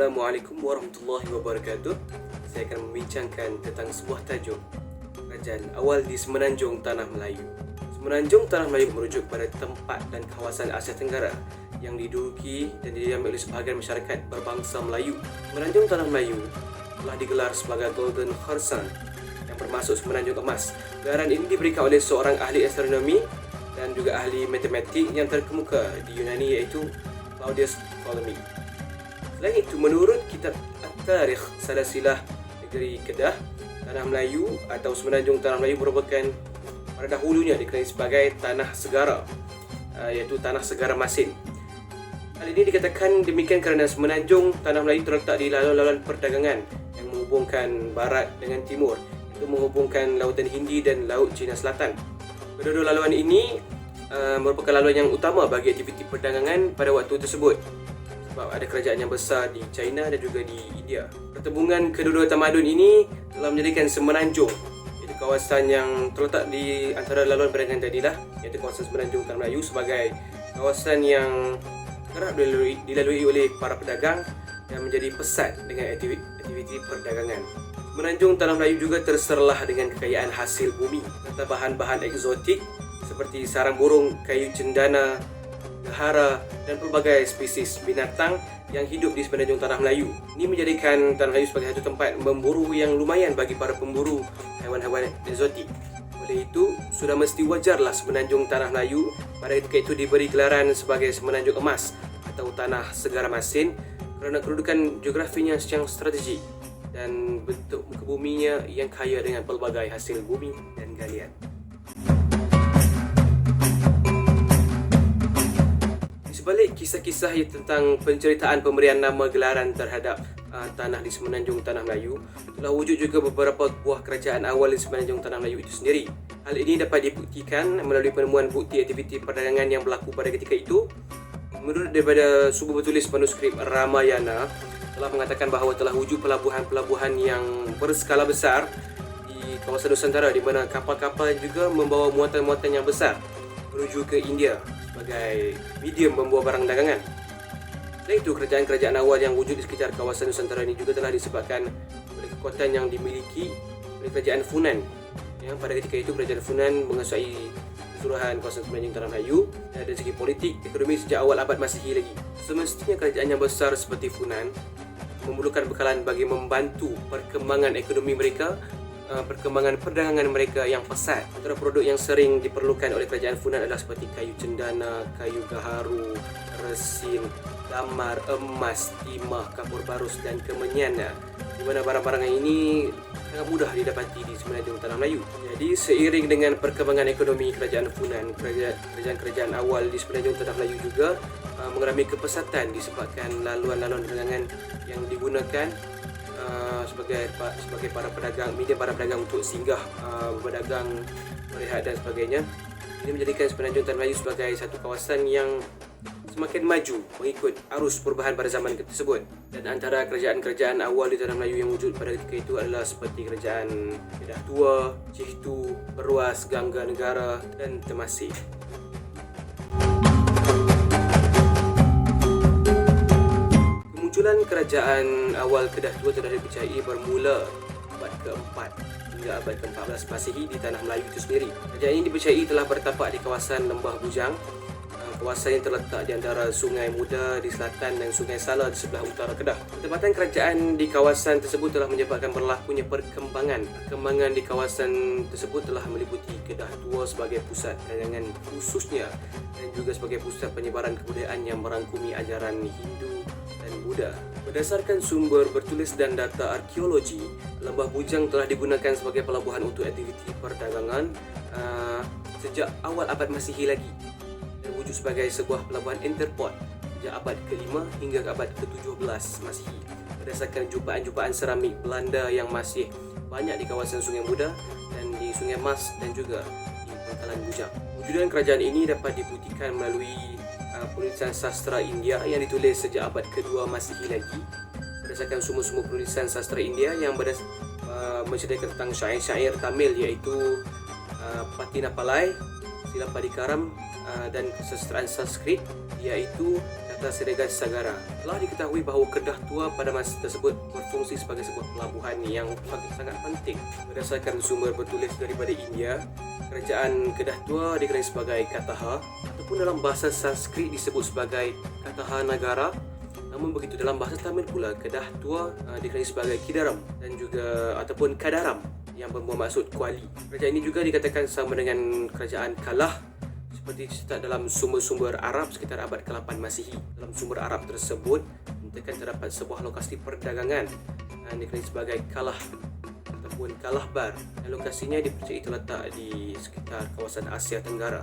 Assalamualaikum warahmatullahi wabarakatuh. Saya akan membincangkan tentang sebuah tajuk kerajaan awal di Semenanjung Tanah Melayu. Semenanjung Tanah Melayu merujuk pada tempat dan kawasan Asia Tenggara yang diduduki dan didiami oleh sebahagian masyarakat berbangsa Melayu. Semenanjung Tanah Melayu telah digelar sebagai Golden Horizon yang bermaksud Semenanjung Emas. Gelaran ini diberikan oleh seorang ahli astronomi dan juga ahli matematik yang terkemuka di Yunani, iaitu Claudius Ptolemy. Selain itu, menurut kitab At-Tarikh Salasilah Negeri Kedah, Tanah Melayu atau Semenanjung Tanah Melayu merupakan pada dahulunya dikenali sebagai Tanah Segara, iaitu Tanah Segara Masin. Hal ini dikatakan demikian kerana Semenanjung Tanah Melayu terletak di laluan-laluan perdagangan yang menghubungkan barat dengan timur, iaitu menghubungkan Lautan Hindi dan Laut Cina Selatan. Kedua-dua laluan ini merupakan laluan yang utama bagi aktiviti perdagangan pada waktu tersebut, sebab ada kerajaan yang besar di China dan juga di India. Pertembungan kedua-dua tamadun ini telah menjadikan Semenanjung, iaitu kawasan yang terletak di antara laluan perdagangan tadilah, iaitu kawasan Semenanjung Tanah Melayu, sebagai kawasan yang kerap dilalui oleh para pedagang dan menjadi pesat dengan aktiviti perdagangan. Semenanjung Tanah Melayu juga terserlah dengan kekayaan hasil bumi serta bahan-bahan eksotik seperti sarang burung, kayu cendana, gahara dan pelbagai spesies binatang yang hidup di Semenanjung Tanah Melayu. Ini menjadikan Tanah Melayu sebagai satu tempat memburu yang lumayan bagi para pemburu haiwan-haiwan eksotik. Oleh itu, sudah mesti wajarlah Semenanjung Tanah Melayu pada ketika itu diberi gelaran sebagai Semenanjung Emas atau Tanah Segara Masin kerana kedudukan geografinya yang strategik dan bentuk muka buminya yang kaya dengan pelbagai hasil bumi dan galian. Sebalik kisah-kisah tentang penceritaan pemberian nama gelaran terhadap tanah di Semenanjung Tanah Melayu, telah wujud juga beberapa buah kerajaan awal di Semenanjung Tanah Melayu itu sendiri. Hal ini dapat dibuktikan melalui penemuan bukti aktiviti perdagangan yang berlaku pada ketika itu. Menurut daripada sumber bertulis manuskrip Ramayana, telah mengatakan bahawa telah wujud pelabuhan-pelabuhan yang berskala besar di kawasan Nusantara, di mana kapal-kapal juga membawa muatan-muatan yang besar menuju ke India sebagai medium membawa barang dagangan. Selain itu, kerajaan-kerajaan awal yang wujud di sekitar kawasan Nusantara ini juga telah disebabkan oleh kekuatan yang dimiliki oleh kerajaan Funan. Yang pada ketika itu kerajaan Funan menguasai keseluruhan kawasan Semenanjung Tanah Melayu dan dari segi politik, ekonomi sejak awal abad Masihi lagi. Semestinya kerajaan yang besar seperti Funan memerlukan bekalan bagi membantu perkembangan ekonomi mereka, perkembangan perdagangan mereka yang pesat. Antara produk yang sering diperlukan oleh kerajaan Funan adalah seperti kayu cendana, kayu gaharu, resin, damar, emas, timah, kapur barus dan kemenyan, di mana barang-barang ini sangat mudah didapati di Semenanjung Tanah Melayu. Jadi seiring dengan perkembangan ekonomi kerajaan Funan, kerajaan-kerajaan awal di Semenanjung Tanah Melayu juga mengalami kepesatan disebabkan laluan-laluan perdagangan yang digunakan sebagai para pedagang, media para pedagang untuk singgah, berdagang, berehat dan sebagainya. Ini menjadikan Semenanjung Tanah Melayu sebagai satu kawasan yang semakin maju mengikut arus perubahan pada zaman tersebut. Dan antara kerajaan-kerajaan awal di Tanah Melayu yang wujud pada ketika itu adalah seperti kerajaan Kedah Tua, Cihtu, Perwas, Gangga Negara dan Temasek. Kemunculan kerajaan awal Kedah Tua telah dipercayai bermula abad ke-4 hingga abad ke-14 Masihi di Tanah Melayu itu sendiri. Kerajaan ini dipercayai telah bertapak di kawasan Lembah Bujang, kawasan yang terletak di antara Sungai Muda di selatan dan Sungai Sala di sebelah utara Kedah. Tempatan kerajaan di kawasan tersebut telah menyebabkan berlakunya perkembangan. Perkembangan di kawasan tersebut telah meliputi Kedah Tua sebagai pusat perdagangan khususnya dan juga sebagai pusat penyebaran kebudayaan yang merangkumi ajaran Hindu dan Buddha. Berdasarkan sumber bertulis dan data arkeologi, Lembah Bujang telah digunakan sebagai pelabuhan untuk aktiviti perdagangan sejak awal abad Masihi lagi, dan wujud sebagai sebuah pelabuhan interport sejak abad ke-5 hingga ke abad ke-17 Masihi. Berdasarkan jumpaan-jumpaan seramik Belanda yang masih banyak di kawasan Sungai Muda dan di Sungai Mas dan juga di Pangkalan Bujang. Wujudan kerajaan ini dapat dibuktikan melalui penulisan sastra India yang ditulis sejak abad ke-2 Masihi lagi. Berdasarkan sumber-sumber penulisan sastra India yang menceritakan tentang syair-syair Tamil, iaitu Patinapalai, Silapadikaram dan kesastraan Sanskrit, iaitu Kota Siregar-Sagara. Telah diketahui bahawa Kedah Tua pada masa tersebut berfungsi sebagai sebuah pelabuhan yang sangat penting. Berdasarkan sumber bertulis daripada India, kerajaan Kedah Tua dikenali sebagai Kataha ataupun dalam bahasa Sanskrit disebut sebagai Kataha Nagara. Namun begitu dalam bahasa Tamil pula, Kedah Tua dikenali sebagai Kidaram dan juga ataupun Kadaram yang bermaksud kuali. Kerajaan ini juga dikatakan sama dengan kerajaan Kalah seperti dicetak dalam sumber-sumber Arab sekitar abad ke-8 Masihi. Dalam sumber Arab tersebut dikatakan terdapat sebuah lokasi perdagangan yang dikenali sebagai Kalah ataupun Kalahbar, dan lokasinya dipercayai terletak di sekitar kawasan Asia Tenggara.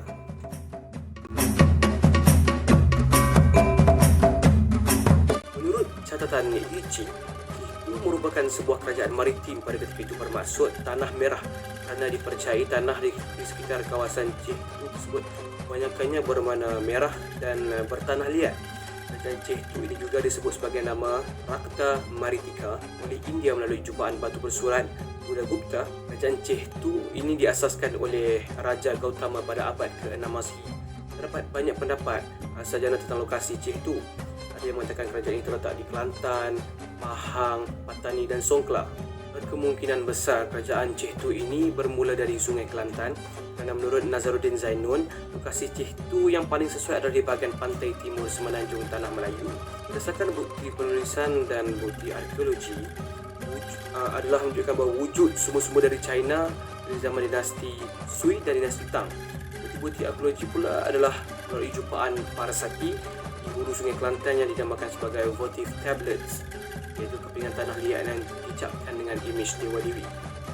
Menurut catatan Yichi, itu merupakan sebuah kerajaan maritim pada ketika itu, bermaksud Tanah Merah, kerana dipercayai tanah di sekitar kawasan Chehtu tersebut kebanyakannya berwarna merah dan bertanah liat. Kerajaan Chehtu ini juga disebut sebagai nama Rakta Maritika oleh India melalui jumpaan batu bersurat Buddha-Gupta. Kerajaan Chehtu ini diasaskan oleh Raja Gautama pada abad ke-6 Masihi. Terdapat banyak pendapat sarjana tentang lokasi Chehtu. Ada yang mengatakan kerajaan ini terletak di Kelantan, Pahang, Patani dan Songkla. Berkemungkinan besar kerajaan Chehtu ini bermula dari Sungai Kelantan, kerana menurut Nazaruddin Zainun, lokasi Chehtu yang paling sesuai adalah di bahagian pantai timur semenanjung Tanah Melayu. Berdasarkan bukti penulisan dan bukti arkeologi, adalah menunjukkan bahawa wujud sumber-sumber dari China dari zaman dinasti Sui dan dinasti Tang. Bukti arkeologi pula adalah melalui jumpaan para sakti di hulu Sungai Kelantan yang dinamakan sebagai votive tablets, iaitu kepingan tanah liat yang dicapkan dengan imej Dewa Dewi.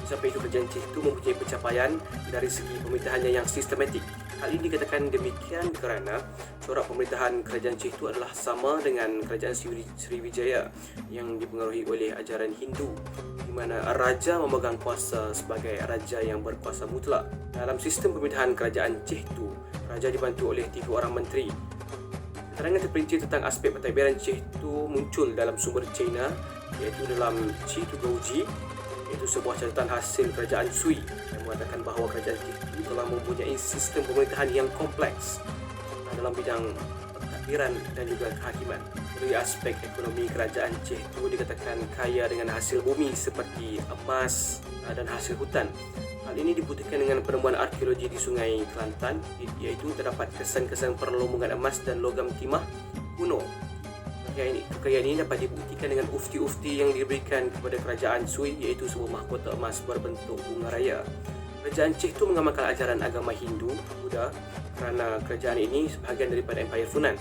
Sampai itu kerajaan Chehtu mempunyai pencapaian dari segi pemerintahannya yang sistematik. Hal ini dikatakan demikian kerana corak pemerintahan kerajaan Chehtu adalah sama dengan kerajaan Sriwijaya yang dipengaruhi oleh ajaran Hindu, di mana raja memegang kuasa sebagai raja yang berkuasa mutlak. Dalam sistem pemerintahan kerajaan Chehtu, raja dibantu oleh 3 orang menteri. Keterangan terperinci tentang aspek pentadbiran Chehtu muncul dalam sumber China, iaitu dalam Chi Tu Gouji, iaitu sebuah catatan hasil kerajaan Sui yang mengatakan bahawa kerajaan Chehtu telah mempunyai sistem pemerintahan yang kompleks dalam bidang pentadbiran dan juga kehakiman. Dari aspek ekonomi, kerajaan Chehtu dikatakan kaya dengan hasil bumi seperti emas dan hasil hutan. Hal ini dibuktikan dengan penemuan arkeologi di Sungai Kelantan, iaitu terdapat kesan-kesan perlombongan emas dan logam timah kuno. Kekayaan ini dapat dibuktikan dengan ufti-ufti yang diberikan kepada kerajaan Sui, iaitu sebuah mahkota emas berbentuk bunga raya. Kerajaan Chehtu mengamalkan ajaran agama Hindu, Buddha, kerana kerajaan ini sebahagian daripada Empire Funan.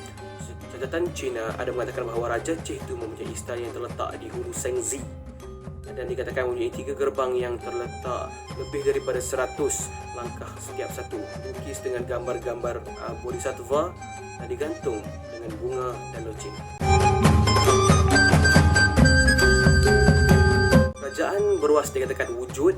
Catatan Cina ada mengatakan bahawa Raja Chehtu mempunyai istana yang terletak di hulu Sengzi dan dikatakan mempunyai 3 gerbang yang terletak lebih daripada 100 langkah setiap satu, lukis dengan gambar-gambar bodhisattva dan digantung dengan bunga dan loceng. Kerajaan Beruas dikatakan wujud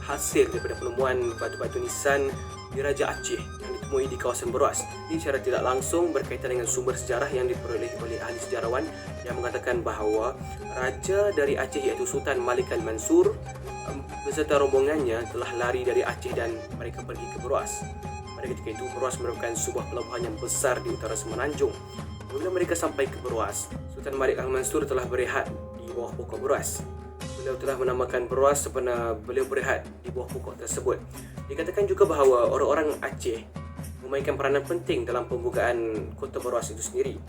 hasil daripada penemuan batu-batu nisan di Raja Aceh yang ditemui di kawasan Beruas. Ini secara tidak langsung berkaitan dengan sumber sejarah yang diperoleh oleh ahli sejarawan yang mengatakan bahawa Raja dari Aceh iaitu Sultan Malik Al-Mansur beserta rombongannya telah lari dari Aceh dan mereka pergi ke Beruas. Pada ketika itu, Beruas merupakan sebuah pelabuhan yang besar di utara Semenanjung. Apabila mereka sampai ke Beruas, Sultan Malik Al-Mansur telah berehat di bawah pokok Beruas. Beliau telah menamakan Beruas sebenarnya beliau berehat di bawah pokok tersebut. Dikatakan juga bahawa orang-orang Aceh memainkan peranan penting dalam pembukaan kota Beruas itu sendiri.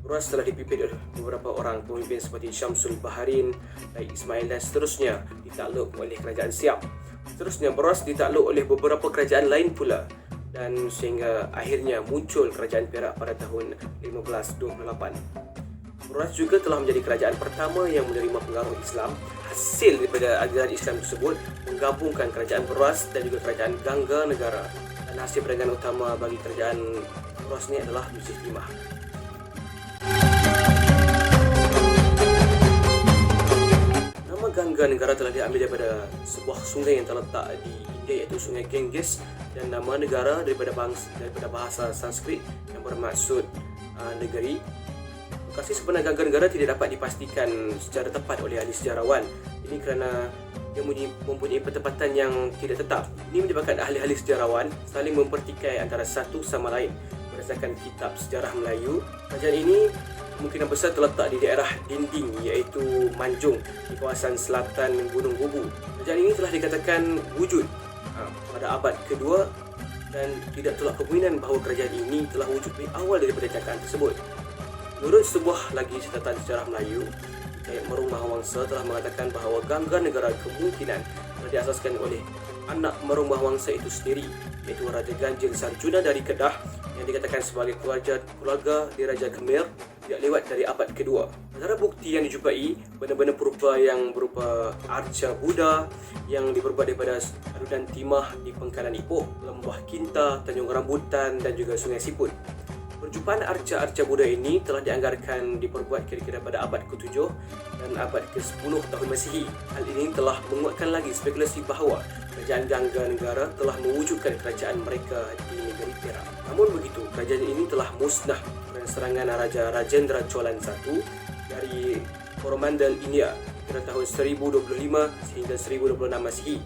Beruas telah dipimpin oleh beberapa orang pemimpin seperti Syamsul Baharin, Laik Ismail dan seterusnya, ditakluk oleh kerajaan Siap. Seterusnya Beruas ditakluk oleh beberapa kerajaan lain pula, dan sehingga akhirnya muncul kerajaan Perak pada tahun 1528. Beruas juga telah menjadi kerajaan pertama yang menerima pengaruh Islam. Hasil daripada ajaran Islam tersebut menggabungkan kerajaan Beruas dan juga kerajaan Gangga Negara, dan hasil perdagangan utama bagi kerajaan Beruas ini adalah Mesir Timah. Nama Gangga Negara telah diambil daripada sebuah sungai yang terletak di India, iaitu Sungai Ganges, dan nama negara daripada bahasa Sanskrit yang bermaksud negeri. Lokasi sebenar Gangga Negara tidak dapat dipastikan secara tepat oleh ahli sejarawan. Ini kerana dia mempunyai penempatan yang tidak tetap. Ini menyebabkan ahli-ahli sejarawan saling mempertikai antara satu sama lain. berdasarkan kitab sejarah Melayu. Kerajaan ini kemungkinan besar terletak di daerah dinding iaitu Manjung di kawasan selatan Gunung Bubu. Kerajaan ini telah dikatakan wujud pada abad kedua dan tidak tolak kemungkinan bahawa kerajaan ini telah wujud lebih awal daripada jangkaan tersebut. Menurut sebuah lagi catatan sejarah Melayu, Syed Merung Mahawangsa telah mengatakan bahawa Gangga Negara kemungkinan telah diasaskan oleh anak Merung Mahawangsa itu sendiri, iaitu Raja Ganjil Sarjuna dari Kedah yang dikatakan sebagai keluarga Diraja Khmer tidak lewat dari abad kedua. Antara bukti yang dijumpai, benda-benda purba yang berupa arca Buddha yang diperbuat daripada adunan timah di Pengkalan Ipoh, Lembah Kinta, Tanjung Rambutan dan juga Sungai Siput. Perjumpaan arca-arca Buddha ini telah dianggarkan diperbuat kira-kira pada abad ke-7 dan abad ke-10 tahun Masihi. Hal ini telah menguatkan lagi spekulasi bahawa kerajaan Gangga Negara telah mewujudkan kerajaan mereka di negeri Perak. Namun begitu, kerajaan ini telah musnah dengan serangan Raja Rajendra Cholan I dari Coromandel, India pada tahun 1025 sehingga 1026 Masihi.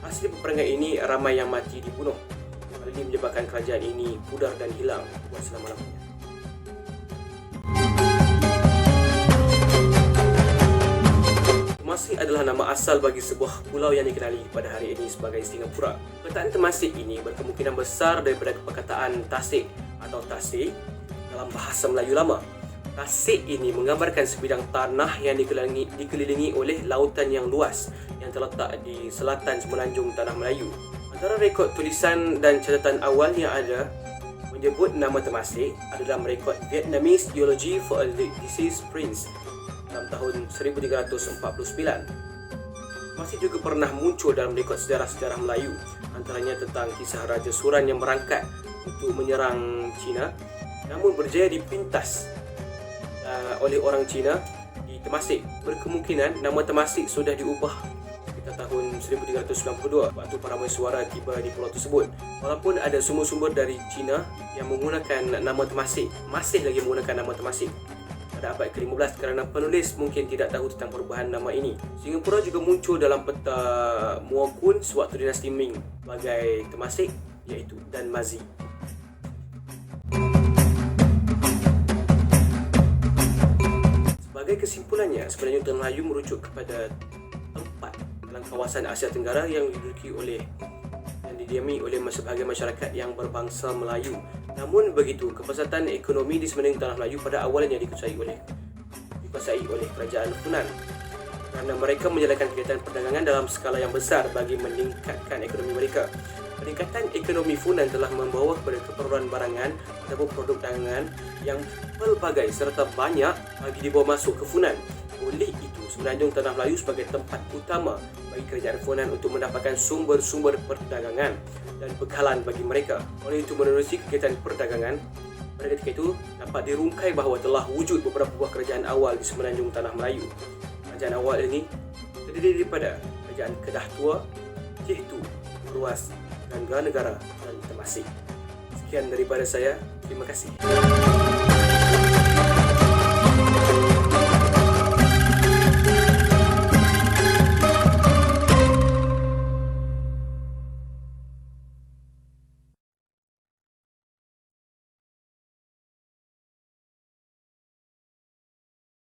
Hasil peperangan ini ramai yang mati dibunuh. Hal ini menyebabkan kerajaan ini pudar dan hilang buat selama-lamanya. Temasek adalah nama asal bagi sebuah pulau yang dikenali pada hari ini sebagai Singapura. Perkataan Temasek ini berkemungkinan besar daripada perkataan Tasik atau Tasik dalam bahasa Melayu lama. Tasik ini menggambarkan sebidang tanah yang dikelilingi oleh lautan yang luas yang terletak di selatan semenanjung Tanah Melayu. Antara rekod tulisan dan catatan awal yang ada menyebut nama Temasek adalah rekod Vietnamese Eulogy for a Deceased Prince dalam tahun 1349. Masih juga pernah muncul dalam rekod sejarah-sejarah Melayu, antaranya tentang kisah Raja Suran yang berangkat untuk menyerang China namun berjaya dipintas oleh orang Cina di Temasek. Berkemungkinan nama Temasek sudah diubah tahun 1392 waktu Parameswara tiba di pulau tersebut. Walaupun ada sumber-sumber dari China yang menggunakan nama Temasek, masih lagi menggunakan nama Temasek pada abad ke-15 kerana penulis mungkin tidak tahu tentang perubahan nama ini. Singapura juga muncul dalam peta Muar Kun sewaktu dinasti Ming sebagai Temasek iaitu Dan Mazi. Sebagai kesimpulannya, sebenarnya Tanah Melayu merujuk kepada tempat dalam kawasan Asia Tenggara yang diduduki oleh dan didiami oleh sebahagian masyarakat yang berbangsa Melayu. Namun begitu, kepesatan ekonomi di semenanjung Tanah Melayu pada awalnya dikuasai oleh kerajaan Funan kerana mereka menjalankan kegiatan perdagangan dalam skala yang besar bagi meningkatkan ekonomi mereka. Peningkatan ekonomi Funan telah membawa kepada keperluan barangan ataupun produk dagangan yang pelbagai serta banyak bagi dibawa masuk ke Funan. Oleh itu, semenanjung Tanah Melayu sebagai tempat utama bagi kerajaan Funan untuk mendapatkan sumber-sumber perdagangan dan bekalan bagi mereka. Oleh itu, menerusi kegiatan perdagangan, pada ketika itu dapat dirungkai bahawa telah wujud beberapa buah kerajaan awal di semenanjung Tanah Melayu. Kerajaan awal ini terdiri daripada Kerajaan Kedah Tua, Cihtu, Ruas, Gangga Negara dan Temasek. Sekian daripada saya. Terima kasih.